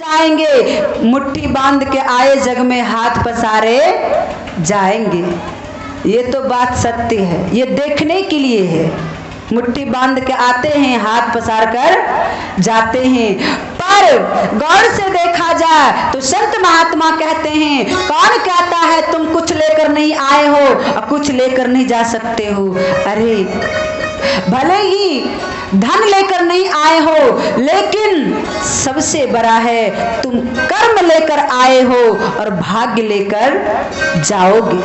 जाएंगे, मुट्ठी बांध के आए जग में हाथ पसारे जाएंगे। ये तो बात सत्य है, ये देखने के लिए है। मुट्ठी बांध के आते हैं, हाथ पसार कर जाते हैं। पर गौर से देखा जाए तो संत महात्मा कहते हैं, कौन कहता है तुम कुछ लेकर नहीं आए हो और कुछ लेकर नहीं जा सकते हो। अरे भले ही धन लेकर नहीं आए हो, लेकिन सबसे बड़ा है तुम कर्म लेकर आए हो और भाग्य लेकर जाओगे।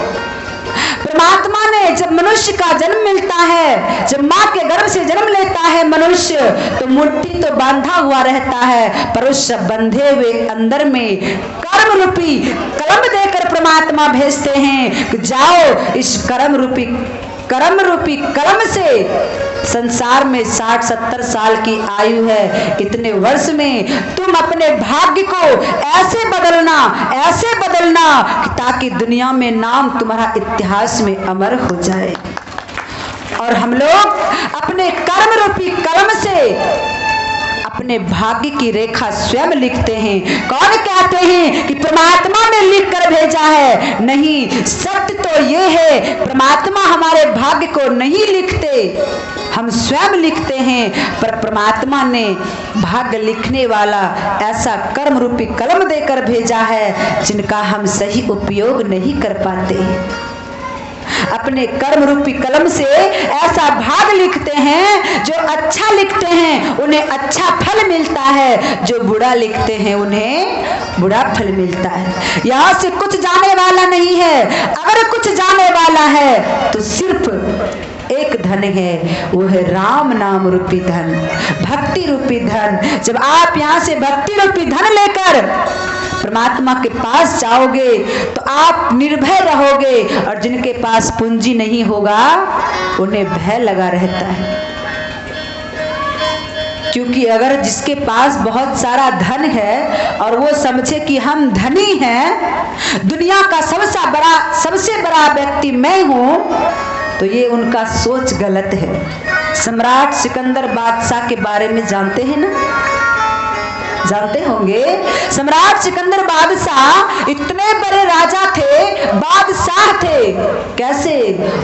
परमात्मा ने जब मनुष्य का जन्म मिलता है, जब माँ के गर्भ से जन्म लेता है मनुष्य, तो मुट्ठी तो बांधा हुआ रहता है, पर उस बंधे हुए अंदर में कर्म रूपी कलम देकर परमात्मा भेजते हैं कि जाओ इस कर्म रूपी कलम से, संसार में 60-70 साल की आयु है, इतने वर्ष में तुम अपने भाग्य को ऐसे बदलना ताकि दुनिया में नाम तुम्हारा इतिहास में अमर हो जाए। और हम लोग अपने कर्म रूपी कलम से अपने भाग्य की रेखा स्वयं लिखते हैं। कौन कहते हैं कि परमात्मा ने लिख कर भेजा है? नहीं, सत्य तो ये है परमात्मा हमारे भाग्य को नहीं लिखते, हम स्वयं लिखते हैं। पर परमात्मा ने भाग्य लिखने वाला ऐसा कर्म रूपी कलम देकर भेजा है जिनका हम सही उपयोग नहीं कर पाते। अपने कर्म रूपी कलम से ऐसा भाग लिखते हैं, जो अच्छा लिखते हैं उन्हें अच्छा फल मिलता है, जो बुरा लिखते हैं उन्हें बुरा फल मिलता है। यहाँ से कुछ जाने वाला नहीं है, अगर कुछ जाने वाला है तो सिर्फ एक धन है, वो है राम नाम रूपी धन, भक्ति रूपी धन। जब आप यहाँ से भक्ति रूपी धन लेकर परमात्मा के पास जाओगे तो आप निर्भय रहोगे, और जिनके पास पूंजी नहीं होगा उन्हें भय लगा रहता है। क्योंकि अगर जिसके पास बहुत सारा धन है और वो समझे कि हम धनी हैं, दुनिया का सबसे बड़ा व्यक्ति मैं हूं, तो ये उनका सोच गलत है। सम्राट सिकंदर बादशाह के बारे में जानते हैं ना? जानते होंगे। सम्राट सिकंदर बादशाह इतने बड़े राजा थे, बादशाह थे। कैसे?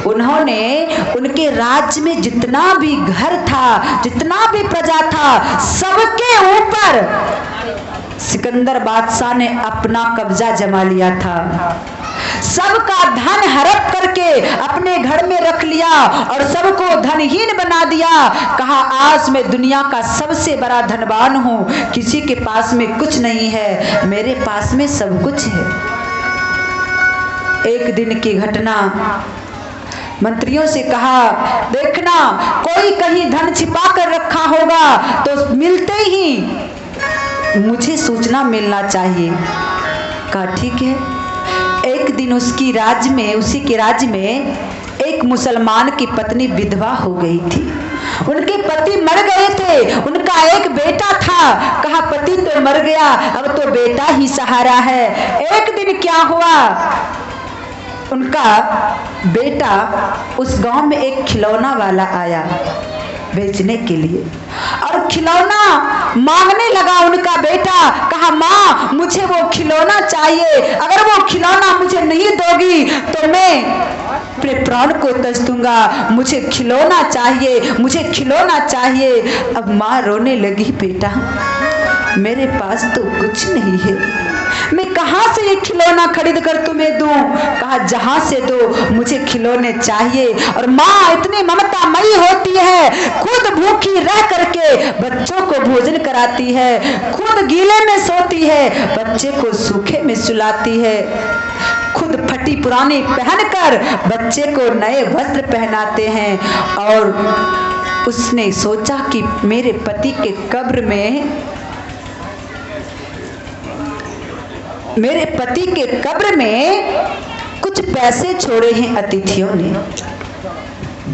उन्होंने उनके राज्य में जितना भी घर था, जितना भी प्रजा था, सबके ऊपर सिकंदर बादशाह ने अपना कब्जा जमा लिया था। सबका धन हड़प करके अपने घर में रख लिया और सबको धनहीन बना दिया। कहा आज मैं दुनिया का सबसे बड़ा धनवान हूं, किसी के पास में कुछ नहीं है, मेरे पास में सब कुछ है। एक दिन की घटना, मंत्रियों से कहा देखना कोई कहीं धन छिपा कर रखा होगा तो मिलते ही मुझे सूचना मिलना चाहिए। कहा ठीक है। एक दिन उसी के राज्य में एक मुसलमान की पत्नी विधवा हो गई थी। उनके पति मर गए थे, उनका एक बेटा था। कहा पति तो मर गया, अब तो बेटा ही सहारा है। एक दिन क्या हुआ, उनका बेटा उस गांव में एक खिलौना वाला आया बेचने के लिए, और खिलौना मांगने लगा उनका बेटा। कहा माँ मुझे वो खिलौना चाहिए, अगर वो खिलौना मुझे नहीं दोगी तो मैं अपने प्राण को त्याग दूंगा, मुझे खिलौना चाहिए, मुझे खिलौना चाहिए। अब माँ रोने लगी, बेटा मेरे पास तो कुछ नहीं है, मैं कहां से ये खिलौना खरीद कर तुम्हें दूं। कहा जहां से दो, मुझे खिलौने चाहिए। और माँ इतनी ममतामयी होती है, खुद भूखी रह करके बच्चों को भोजन कराती है, खुद गीले में सोती है, बच्चे को सूखे में सुलाती है, खुद फटी पुरानी पहनकर बच्चे को नए वस्त्र पहनाते हैं। और उसने सोचा कि मेरे पति के कब्र में कुछ पैसे छोड़े हैं अतिथियों ने।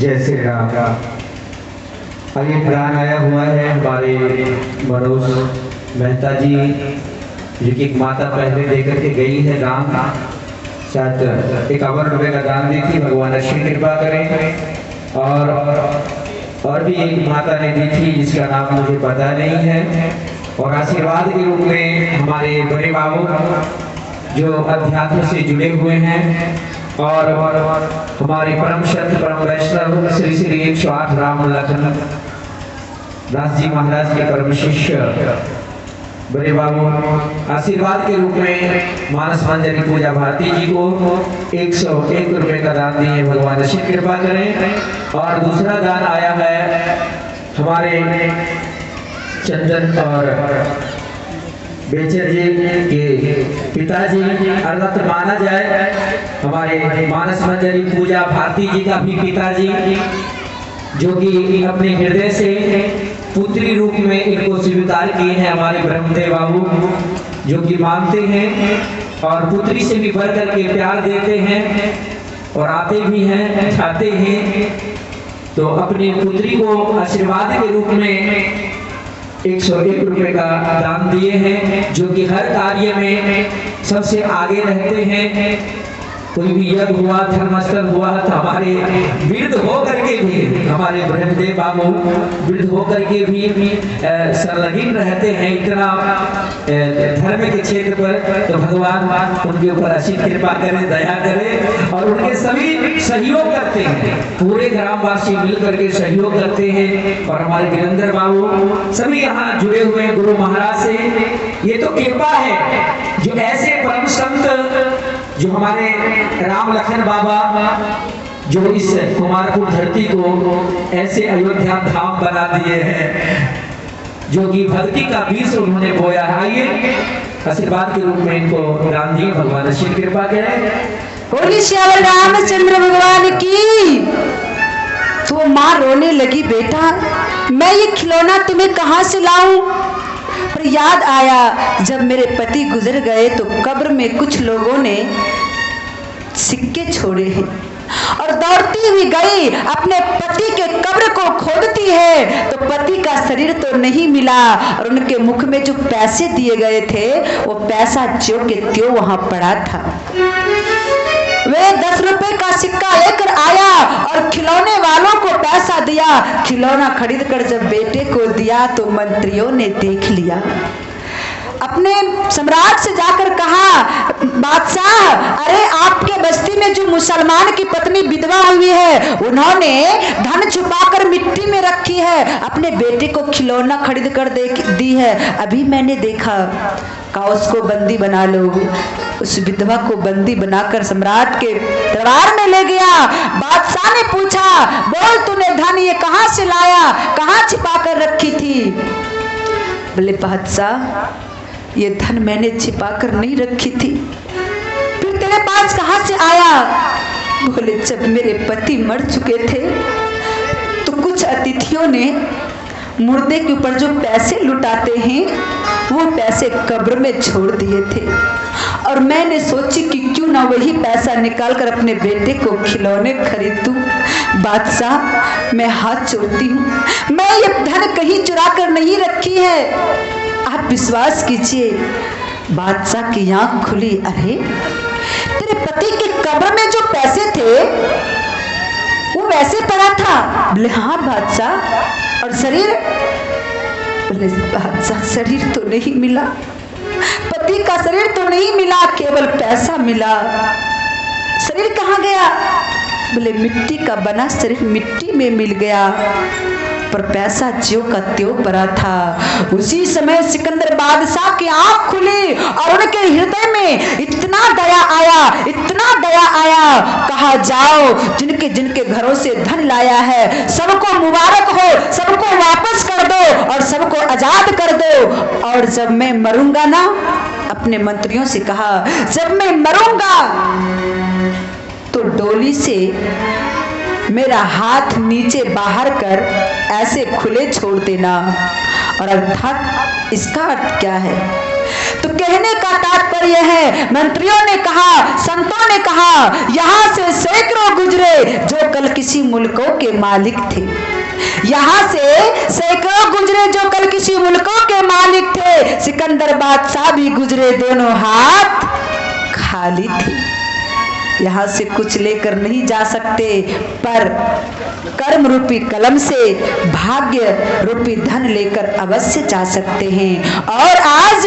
जैसे अभी प्लान आया हुआ है हमारे मनोज मेहता जी, जो कि एक माता पहले देकर के गई है दान, शायद 51 रुपए का दान दी थी, भगवान अच्छी कृपा करें। और भी एक माता ने दी थी जिसका नाम मुझे पता नहीं है, और आशीर्वाद के रूप में हमारे बड़े बाबू जो अध्यात्म से जुड़े हुए हैं और हमारे परम संत परम वैष्णव श्री श्री 108 राम लखन दास जी महाराज के परम शिष्य बड़े बाबू आशीर्वाद के रूप में मानस मंजरी पूजा भारती जी को 101 रुपए का दान दिए। भगवान असीम कृपा करें। और दूसरा दान आया है हमारे चंदन और बेचर जी के पिताजी, अर्थात माना जाए हमारे मानस मंजरी पूजा भारती जी का भी पिताजी, जो कि अपने हृदय से पुत्री रूप में इनको स्वीकार किए हैं। हमारे ब्रह्मदेव बाबू जो कि मानते हैं और पुत्री से भी बढ़ करके प्यार देते हैं और आते भी हैं जाते हैं। तो अपनी पुत्री को आशीर्वाद के रूप में 101 रुपए का दान दिए हैं, जो कि हर कार्य में सबसे आगे रहते हैं। कोई भी यज्ञ हुआ, धर्मस्थल हुआ तो हमारे वृद्ध होकर के भी, हमारे ब्रह्मदेव बाबू वृद्ध होकर के भी संलग्न रहते हैं इतना धर्म के क्षेत्र पर। तो भगवान उनके ऊपर असीम कृपा करे, दया करे और उनके सभी सहयोग करते हैं। पूरे ग्रामवासी मिलकर के सहयोग करते हैं और हमारे वीरेंद्र बाबू सभी यहाँ जुड़े हुए हैं गुरु महाराज से। ये तो कृपा है जो ऐसे परम संत जो हमारे राम लखन बाबा जो इस कुमारपुर धरती को ऐसे अयोध्या धाम बना दिए हैं, जो कि भक्ति का बीज उन्होंने बोया है। आइए आशीर्वाद के रूप में इनको दान दिए। भगवान असीम कृपा करें। बोली श्यावल रामचंद्र भगवान की। तो माँ रोने लगी, बेटा मैं ये खिलौना तुम्हें कहाँ से लाऊं? पर याद आया जब मेरे पति गुजर गए तो कब्र में कुछ लोगों ने सिक्के छोड़े हैं और दौड़ती हुई गई अपने पति के कब्र को खोदती है तो पति का शरीर तो नहीं मिला और उनके मुख में जो पैसे दिए गए थे वो पैसा ज्यों के त्यों वहां पड़ा था। वे 10 रुपए का सिक्का लेकर आया और खिलौने वालों को पैसा दिया। खिलौना खरीद कर जब बेटे को दिया तो मंत्रियों ने देख लिया। अपने सम्राट से जाकर कहा, बादशाह अरे आपके बस्ती में जो मुसलमान की पत्नी विधवा हुई है उन्होंने धन छुपाकर मिट्टी में रखी है, अपने बेटे को खिलौना खरीद कर दी है, अभी मैंने देखा। कहा उसको बंदी बना लो। उस विधवा को बंदी बनाकर सम्राट के दरबार में ले गया। बादशाह ने पूछा, बोल तूने धन ये कहाँ से लाया, कहाँ छिपा कर रखी थी? बोले बादशाह ये धन मैंने छिपा कर नहीं रखी थी। फिर तेरे पास कहाँ से आया? बोले जब मेरे पति मर चुके थे तो कुछ अतिथियों ने मुर्दे के ऊपर जो पैसे लुटाते हैं वो पैसे कब्र में छोड़ दिए थे और मैंने सोची कि क्यों ना वही पैसा निकाल कर अपने बेटे को खिलौने खरीद दूं। बादशाह मैं हाथ जोड़ती हूँ, मैं ये धन कहीं चुरा कर नहीं रखी है, आप विश्वास कीजिए। बादशाह की आंख खुली, अरे तेरे पति के कब्र में जो पैसे थे वो वैसे पड़ा था? बोले हाँ बादशाह। और शरीर? बोले बादशाह शरीर तो नहीं मिला, पति का शरीर तो नहीं मिला, केवल पैसा मिला। शरीर कहाँ गया? बोले मिट्टी का बना शरीर मिट्टी में मिल गया पर पैसा ज्यों का त्यों पड़ा था। उसी समय सिकंदर बादशाह की आंख खुली और उनके हृदय में इतना दया आया, इतना दया आया। कहा जाओ जिनके जिनके घरों से धन लाया है सबको मुबारक हो, सबको वापस कर दो और सबको आजाद कर दो। और जब मैं मरूंगा ना, अपने मंत्रियों से कहा जब मैं मरूंगा तो डोली से मेरा हाथ नीचे बाहर कर ऐसे खुले छोड़ देना। और अर्थात इसका अर्थ क्या है? तो कहने का तात्पर्य है, मंत्रियों ने कहा, संतों ने कहा, यहाँ से सैकड़ों गुजरे जो कल किसी मुल्कों के मालिक थे, यहाँ से सैकड़ों गुजरे जो कल किसी मुल्कों के मालिक थे। सिकंदर बादशाह भी गुजरे, दोनों हाथ खाली थे। यहाँ से कुछ लेकर नहीं जा सकते, पर कर्म रूपी कलम से भाग्य रूपी धन लेकर अवश्य जा सकते हैं। और आज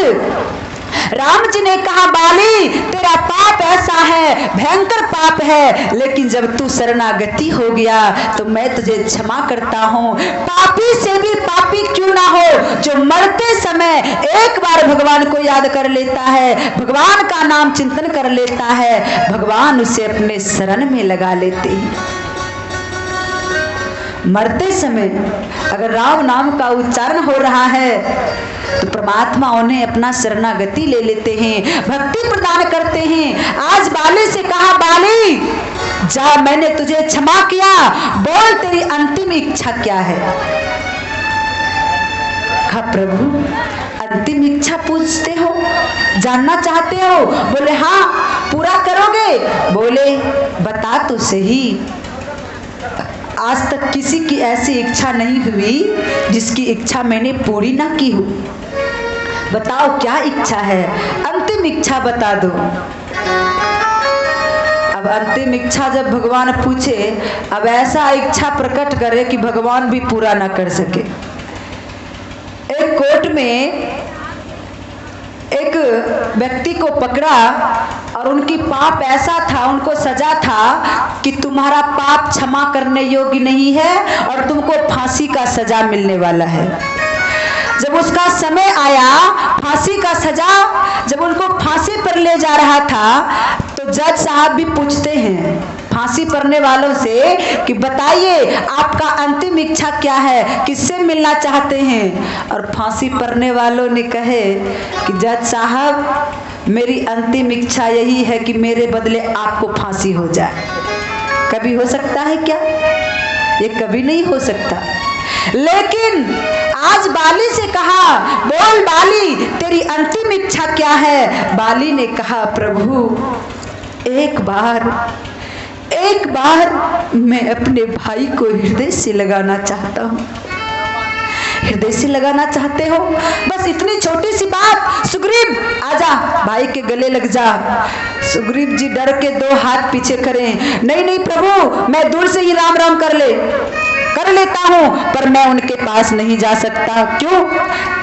राम जी ने कहा, बाली तेरा पाप ऐसा है, भयंकर पाप है, लेकिन जब तू शरणागति हो गया तो मैं तुझे क्षमा करता हूँ। पापी से भी पापी क्यों ना हो, जो मरते समय एक बार भगवान को याद कर लेता है, भगवान का नाम चिंतन कर लेता है, भगवान उसे अपने शरण में लगा लेते हैं। मरते समय अगर राम नाम का उच्चारण हो रहा है तो परमात्मा उन्हें अपना शरणागति ले लेते हैं, भक्ति प्रदान करते हैं। आज बाली से कहा, बाली जा, मैंने तुझे क्षमा किया, बोल तेरी अंतिम इच्छा क्या है। कहा, प्रभु अंतिम इच्छा पूछते हो, जानना चाहते हो? बोले हाँ, पूरा करोगे? बोले बता तो सही। आज तक किसी की ऐसी इच्छा नहीं हुई जिसकी इच्छा मैंने पूरी ना की हो। बताओ क्या इच्छा है, अंतिम इच्छा बता दो। अब अंतिम इच्छा जब भगवान पूछे, अब ऐसा इच्छा प्रकट करे कि भगवान भी पूरा ना कर सके। एक कोर्ट में एक व्यक्ति को पकड़ा और उनकी पाप ऐसा था, उनको सजा था कि तुम्हारा पाप क्षमा करने योग्य नहीं है और तुमको फांसी का सजा मिलने वाला है। जब उसका समय आया फांसी का सजा, जब उनको फांसी पर ले जा रहा था तो जज साहब भी पूछते हैं फांसी पड़ने वालों से कि बताइए आपका अंतिम इच्छा क्या है, किससे मिलना चाहते हैं। और फांसी पड़ने वालों ने कहे कि जज साहब मेरी अंतिम इच्छा यही है कि मेरे बदले आपको फांसी हो जाए। कभी हो सकता है क्या? ये कभी नहीं हो सकता। लेकिन आज बाली से कहा, बोल बाली तेरी अंतिम इच्छा क्या है। बाली ने कहा, प्रभु एक बार मैं अपने भाई को हृदय से लगाना चाहता हूँ। हृदय से लगाना चाहते हो? बस इतनी छोटी सी बात। सुग्रीव आजा, भाई के गले लग जा। सुग्रीव जी डर के दो हाथ पीछे करें, नहीं प्रभु मैं दूर से ही राम राम कर लेता हूँ, पर मैं उनके पास नहीं जा सकता। क्यों?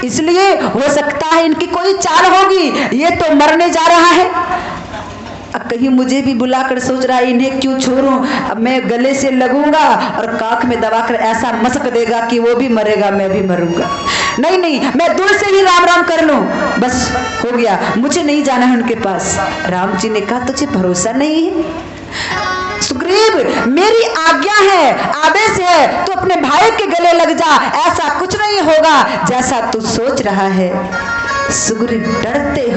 इसलिए हो सकता है इनकी कोई चाल होगी, ये तो मरने जा रहा है, अब कहीं मुझे भी बुलाकर सोच रहा है इन्हें क्यों छोड़ूं। अब मैं गले से लगूंगा और काख में दबाकर ऐसा मसक देगा कि वो भी मरेगा, मैं भी मरूंगा। नहीं मैं दूर से ही राम राम कर लूं, बस हो गया, मुझे नहीं जाना है उनके पास। राम जी ने कहा, तुझे भरोसा नहीं है? सुग्रीव मेरी आज्ञा है, आदेश है, तू अपने भाई के गले लग जा, ऐसा कुछ नहीं होगा जैसा तू सोच रहा है। सुग्रीव डरते